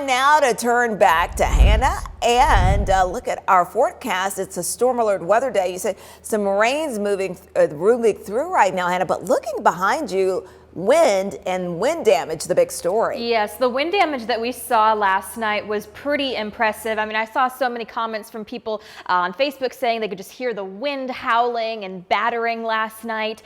now to turn back to Hannah and look at our forecast. It's a storm alert weather day. You said some rain's moving through right now, Hannah, but looking behind you, wind and wind damage, the big story. Yes, the wind damage that we saw last night was pretty impressive. I mean, I saw so many comments from people on Facebook saying they could just hear the wind howling and battering last night.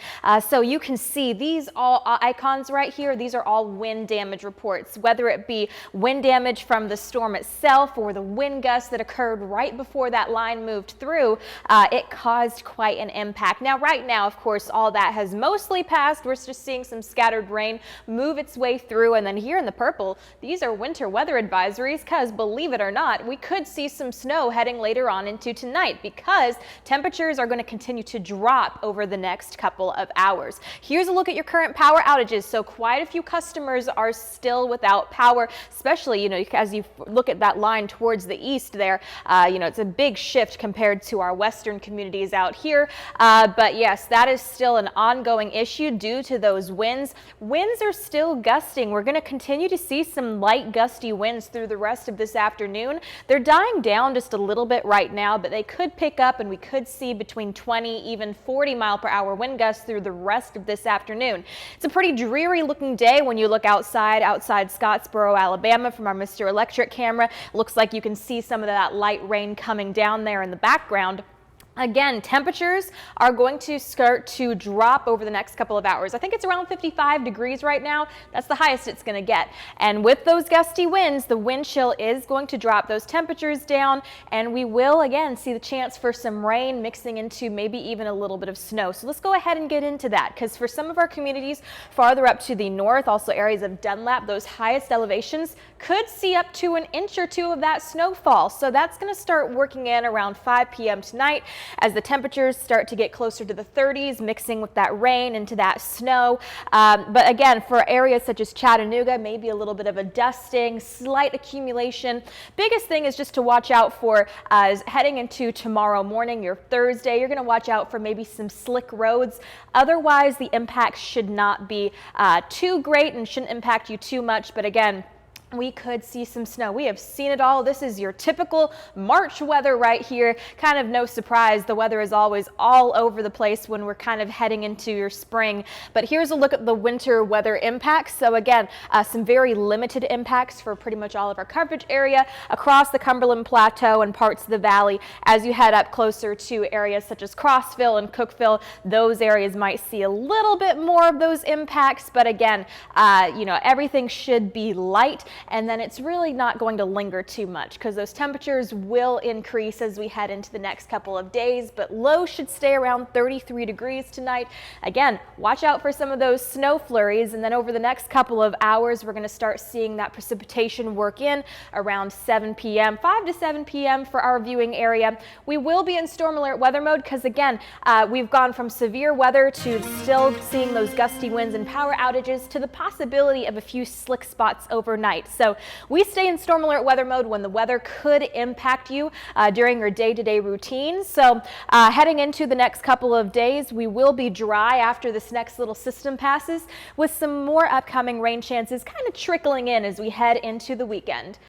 So you can see these all icons right here. These are all wind damage reports, whether it be wind damage from the storm itself or the wind gusts that occurred right before that line moved through. It caused quite an impact. Now, right now, of course, all that has mostly passed. We're just seeing some scattered rain move its way through, and then here in the purple, these are winter weather advisories because, believe it or not, we could see some snow heading later on into tonight because temperatures are going to continue to drop over the next couple of hours. Here's a look at your current power outages. So quite a few customers are still without power, especially, as you look at that line towards the east there, it's a big shift compared to our western communities out here. But yes, that is still an ongoing issue due to those winds. Winds are still gusting. We're going to continue to see some light gusty winds through the rest of this afternoon. They're dying down just a little bit right now, but they could pick up and we could see between 20, even 40-mile-per-hour wind gusts through the rest of this afternoon. It's a pretty dreary looking day when you look outside Scottsboro, Alabama from our Mr. Electric camera. Looks like you can see some of that light rain coming down there in the background. Again, temperatures are going to start to drop over the next couple of hours. I think it's around 55 degrees right now. That's the highest it's going to get. And with those gusty winds, the wind chill is going to drop those temperatures down, and we will again see the chance for some rain mixing into maybe even a little bit of snow. So let's go ahead and get into that, because for some of our communities farther up to the north, also areas of Dunlap, those highest elevations could see up to an inch or two of that snowfall. So that's going to start working in around 5 p.m. tonight. As the temperatures start to get closer to the 30s, mixing with that rain into that snow. But again, for areas such as Chattanooga, maybe a little bit of a dusting, slight accumulation. Biggest thing is just to watch out for is heading into tomorrow morning, your Thursday. You're going to watch out for maybe some slick roads. Otherwise, the impact should not be too great and shouldn't impact you too much. But again, we could see some snow. We have seen it all. This is your typical March weather right here. Kind of no surprise. The weather is always all over the place when we're kind of heading into your spring. But here's a look at the winter weather impacts. So again, some very limited impacts for pretty much all of our coverage area across the Cumberland Plateau and parts of the valley. As you head up closer to areas such as Crossville and Cookeville, those areas might see a little bit more of those impacts. But again, everything should be light. And then it's really not going to linger too much because those temperatures will increase as we head into the next couple of days, but lows should stay around 33 degrees tonight. Again, watch out for some of those snow flurries, and then over the next couple of hours, we're going to start seeing that precipitation work in around 7 p.m., 5 to 7 p.m. for our viewing area. We will be in storm alert weather mode because again, we've gone from severe weather to still seeing those gusty winds and power outages to the possibility of a few slick spots overnight. So we stay in storm alert weather mode when the weather could impact you during your day-to-day routine. So heading into the next couple of days, we will be dry after this next little system passes with some more upcoming rain chances kind of trickling in as we head into the weekend.